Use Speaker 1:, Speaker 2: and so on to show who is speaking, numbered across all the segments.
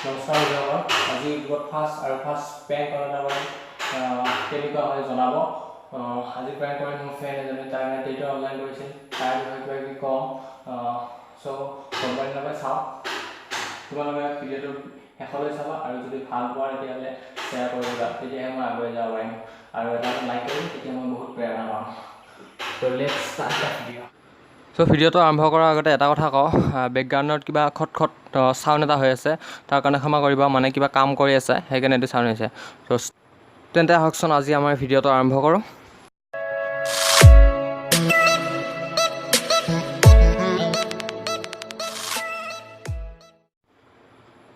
Speaker 1: নমস্কাৰ বিভাগৰ আজি ইউটিউবত ফাৰ্ষ্ট প্ৰেংক কৰা কেনেকুৱা হয় জনাব। আজি প্ৰেংক কৰি মোৰ ফ্ৰেণ্ড এজনে তাৰ টেটৰ অনলাইন কৰিছিল, তাৰ বিষয়ে কিবা কিবি কওঁ। কোম্পানীলৈকে চাওঁ, তোমালোকে ভিডিঅ'টো শেষলৈ চাবা আৰু যদি ভাল পোৱা তেতিয়াহ'লে শ্বেয়াৰ কৰিবা, তেতিয়াহে মই আগুৱাই যাব পাৰিম আৰু এটা লাইক কৰিম, তেতিয়া মই বহুত প্ৰেৰণা পাম। ত' লেটছ ষ্টাৰ্ট দ্য ভিডিঅ'। ভিডিঅ'টো আৰম্ভ কৰাৰ আগতে এটা কথা কওঁ, বেকগ্ৰাউণ্ডত কিবা খট চাউণ্ড এটা হৈ আছে, তাৰ কাৰণে ক্ষমা কৰিব, মানে কিবা কাম কৰি আছে সেইকাৰণে এইটো চাউণ্ড হৈছে। ত' তেন্তে আহকচোন আজি আমাৰ ভিডিঅ'টো আৰম্ভ কৰোঁ।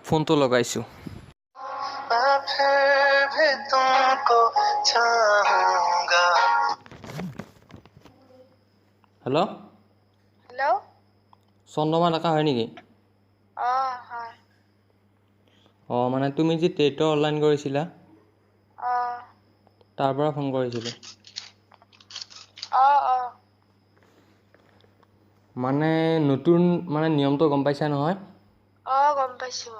Speaker 1: ফোনটো লগাইছোঁ। হেল্ল', চন্দ্ৰমা ডেকা হয় নেকি? মানে তুমি যি টেটৰ অনলাইন কৰিছিলা তাৰ পৰা ফোন কৰিছিলোঁ। মানে নতুন নিয়মটো গম পাইছা নহয়?
Speaker 2: গম পাইছো।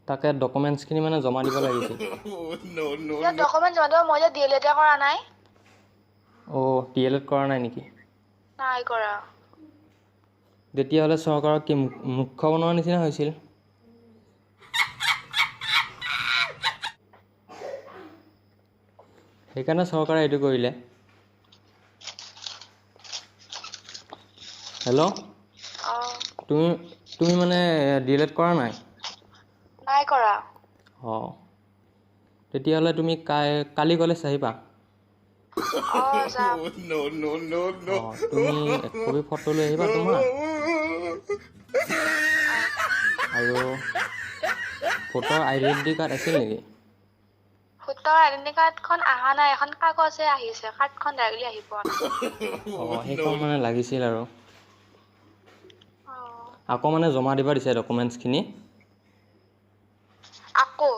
Speaker 1: তাকে ডকুমেণ্টছখিনি জমা দিব লাগিছিল।
Speaker 2: ডকুমেণ্ট জমা দিব, মই যে DLED কৰা নাই।
Speaker 1: DLED কৰা নাই নেকি?
Speaker 2: নাই কৰা।
Speaker 1: তেতিয়াহ'লে চৰকাৰক কি মুখ্য বনোৱাৰ নিচিনা হৈছিল? সেইকাৰণে চৰকাৰে এইটো কৰিলে। হেল্ল', তুমি DLED কৰা নাই?
Speaker 2: নাই কৰা।
Speaker 1: তেতিয়াহ'লে তুমি কালি কলেজ আহিবা।
Speaker 2: যাম।
Speaker 1: তুমি এক কপি ফটো লৈ আহিবা তোমাৰ, আৰু ভোটৰ আইডেণ্টিটি কাৰ্ড আছিল নেকি?
Speaker 2: ভোটৰ আইডেণ্টি কাৰ্ডখন অহা নাই, এখন কাগজে আহিছে, কাৰ্ডখন ডাইৰেক্টলি আহি পোৱা নাই।
Speaker 1: সেইখন লাগিছিল আৰু আকৌ জমা দিব দিছে ডকুমেণ্টছখিনি।
Speaker 2: আকৌ?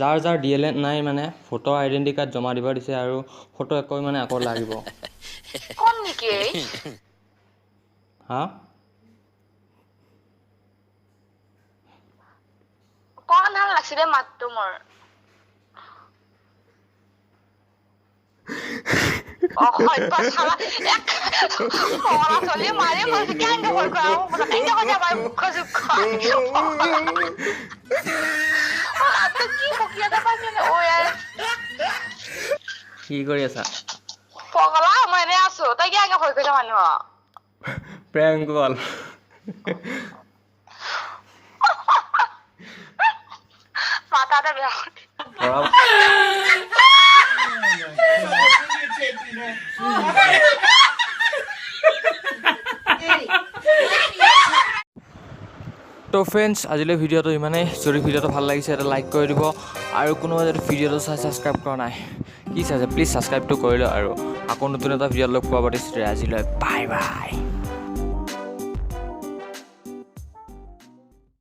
Speaker 1: যাৰ DLED নাই ভোটৰ আইডেণ্টি কাৰ্ড জমা দিব দিছে, আৰু ফটো একপি আকৌ লাগিব।
Speaker 2: কোন নেকি?
Speaker 1: হা?
Speaker 2: কোন ভাল লাগছিলে মাতটো মোৰ।
Speaker 1: কি কৰি আছা?
Speaker 2: পগলা, মই এনে আছো। তই কি ভয় কৰিছ মানুহক?
Speaker 1: প্ৰেংক কল।
Speaker 2: মাথাটা বেয়া।
Speaker 1: তো ফ্ৰেণ্ডছ, আজিলৈ ভিডিঅ'টো ইমানেই। যদি ভিডিঅ'টো ভাল লাগিছে এটা লাইক কৰি দিব, আৰু কোনোবা যদি ভিডিঅ'টো ছাবস্ক্ৰাইব কৰা নাই, কি চাইছে প্লিজ ছাবস্ক্ৰাইবটো কৰি লওঁ, আৰু আকৌ নতুন এটা ভিডিঅ'ত লগ পোৱা পাতিছোঁ। আজিলৈ বাই বাই।